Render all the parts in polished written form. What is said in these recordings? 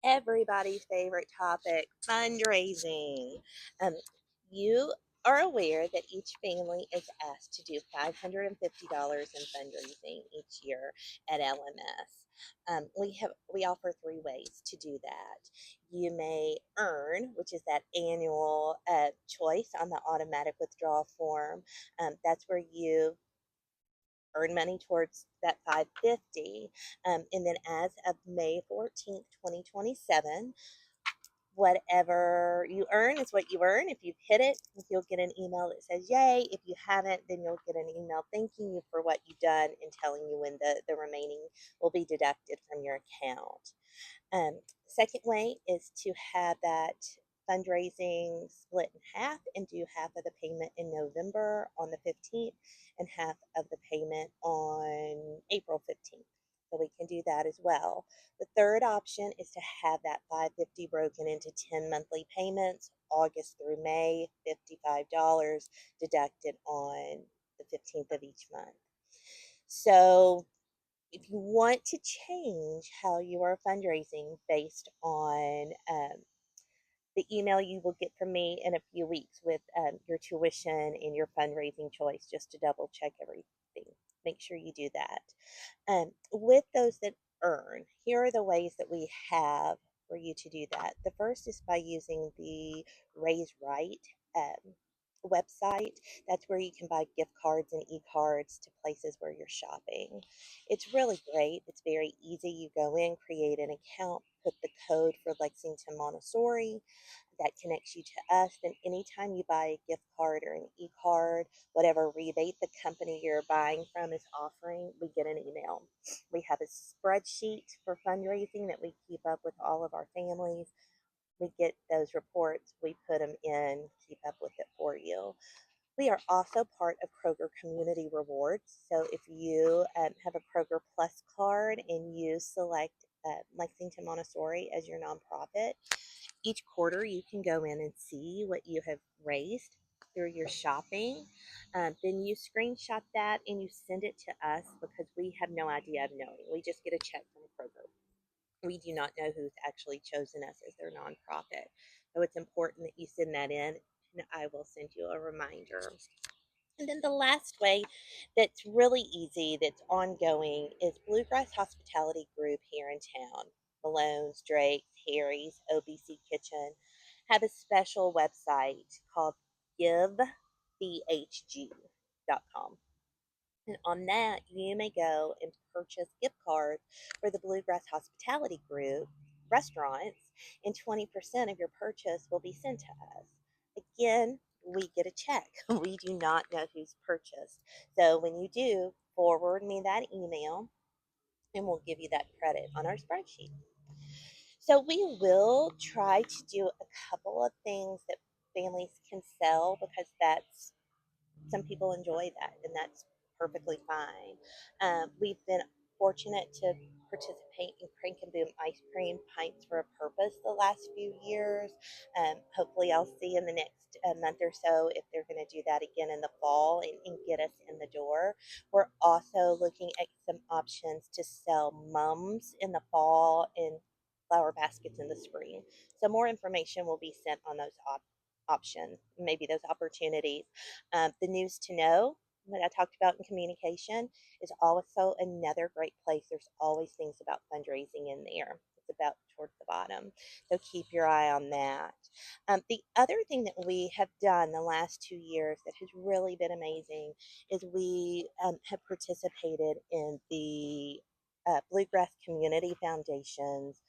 everybody's favorite topic, fundraising. Um, you are aware that each family is asked to do $550 in fundraising each year at LMS. We offer three ways to do that. You may earn, which is that annual choice on the automatic withdrawal form. That's where you earn money towards that 550. And then as of May 14th, 2027, whatever you earn is what you earn. If you've hit it, you'll get an email that says yay. If you haven't, then you'll get an email thanking you for what you've done and telling you when the remaining will be deducted from your account. Second way is to have that fundraising split in half and do half of the payment in November on the 15th and half of the payment on April 15th. So we can do that as well. The third option is to have that 550 broken into 10 monthly payments, August through May, $55 deducted on the 15th of each month. So if you want to change how you are fundraising based on the email you will get from me in a few weeks with your tuition and your fundraising choice, just to double check everything, make sure you do that. With those that earn, here are the ways that we have for you to do that. The first is by using the Raise Right website. That's where you can buy gift cards and e-cards to places where you're shopping. It's really great. It's very easy. You go in, create an account, put the code for Lexington Montessori that connects you to us. Then anytime you buy a gift card or an e-card, whatever rebate the company you're buying from is offering, we get an email. We have a spreadsheet for fundraising that we keep up with all of our families. We get those reports, we put them in, keep up with it for you. We are also part of Kroger Community Rewards. So if you have a Kroger Plus card and you select Lexington Montessori as your nonprofit, each quarter you can go in and see what you have raised through your shopping. Then you screenshot that and you send it to us because we have no idea of knowing. We just get a check from Kroger. We do not know who's actually chosen us as their nonprofit. So it's important that you send that in, and I will send you a reminder. And then the last way that's really easy, that's ongoing, is Bluegrass Hospitality Group here in town. Malone's, Drake's, Harry's, OBC Kitchen have a special website called givebhg.com. And on that, you may go and purchase gift cards for the Bluegrass Hospitality Group restaurants, and 20% of your purchase will be sent to us. Again, we get a check. We do not know who's purchased. So when you do, forward me that email and we'll give you that credit on our spreadsheet. So we will try to do a couple of things that families can sell because that's some people enjoy that, and that's perfectly fine. We've been fortunate to participate in Crank and Boom Ice Cream Pints for a Purpose the last few years. Hopefully, I'll see in the next month or so if they're going to do that again in the fall and get us in the door. We're also looking at some options to sell mums in the fall and flower baskets in the spring. So more information will be sent on those options, maybe those opportunities. The news to know, what I talked about in communication, is also another great place. There's always things about fundraising in there. It's about towards the bottom. So keep your eye on that. The other thing that we have done the last 2 years that has really been amazing is we have participated in the Bluegrass Community Foundation's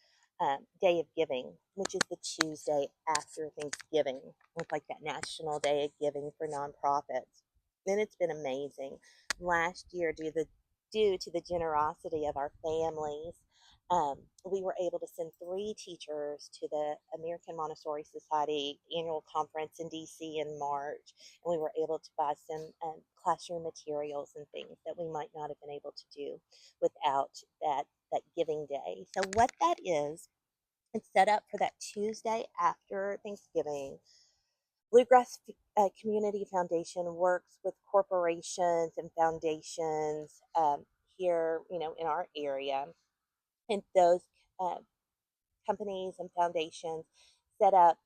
Day of Giving, which is the Tuesday after Thanksgiving. It's like that National Day of Giving for nonprofits. And it's been amazing. Last year, due to the generosity of our families, we were able to send 3 teachers to the American Montessori Society annual conference in DC in March, and we were able to buy some classroom materials and things that we might not have been able to do without that giving day. So what that is, it's set up for that Tuesday after Thanksgiving. Bluegrass Community Foundation works with corporations and foundations here, in our area, and those uh, companies and foundations set up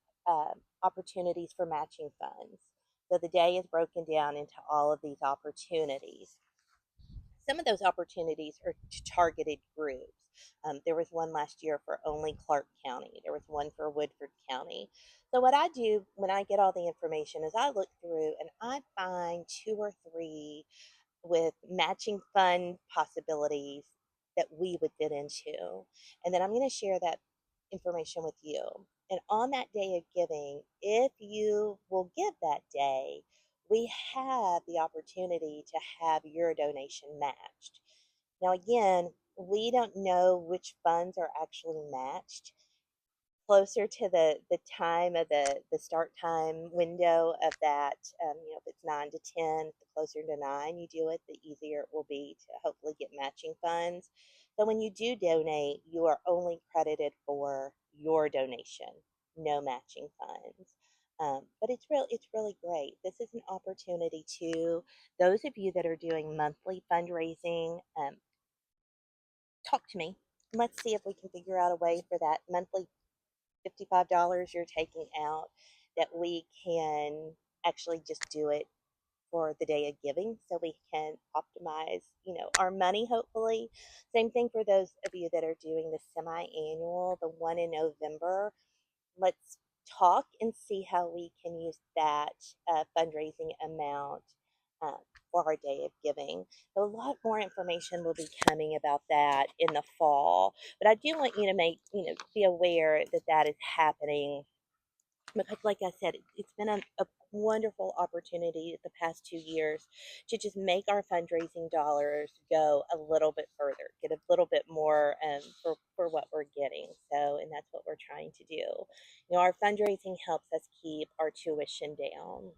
opportunities for matching funds. So the day is broken down into all of these opportunities. Some of those opportunities are to targeted groups. There was one last year for only Clark County. There was one for Woodford County. So what I do when I get all the information is I look through and I find two or three with matching fund possibilities that we would fit into. And then I'm going to share that information with you. And on that day of giving, if you will give that day, we have the opportunity to have your donation matched. Now, again, we don't know which funds are actually matched. Closer to the time of the start time window of that, if it's 9 to 10, the closer to 9 you do it, the easier it will be to hopefully get matching funds. So when you do donate, you are only credited for your donation, no matching funds. But it's really great. This is an opportunity to those of you that are doing monthly fundraising. Talk to me. Let's see if we can figure out a way for that monthly $55 you're taking out that we can actually just do it for the day of giving so we can optimize our money, hopefully. Same thing for those of you that are doing the semi-annual, the one in November. Let's talk and see how we can use that fundraising amount uh, for our day of giving. So a lot more information will be coming about that in the fall, but I do want you to be aware that that is happening because, like I said, it's been a wonderful opportunity the past 2 years to just make our fundraising dollars go a little bit further, get a little bit more for what we're getting. So, and that's what we're trying to do. Our fundraising helps us keep our tuition down.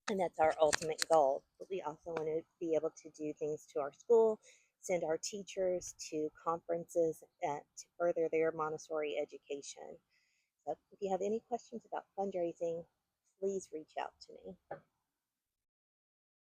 And that's our ultimate goal. But we also want to be able to do things to our school, send our teachers to conferences to further their Montessori education. So if you have any questions about fundraising, please reach out to me.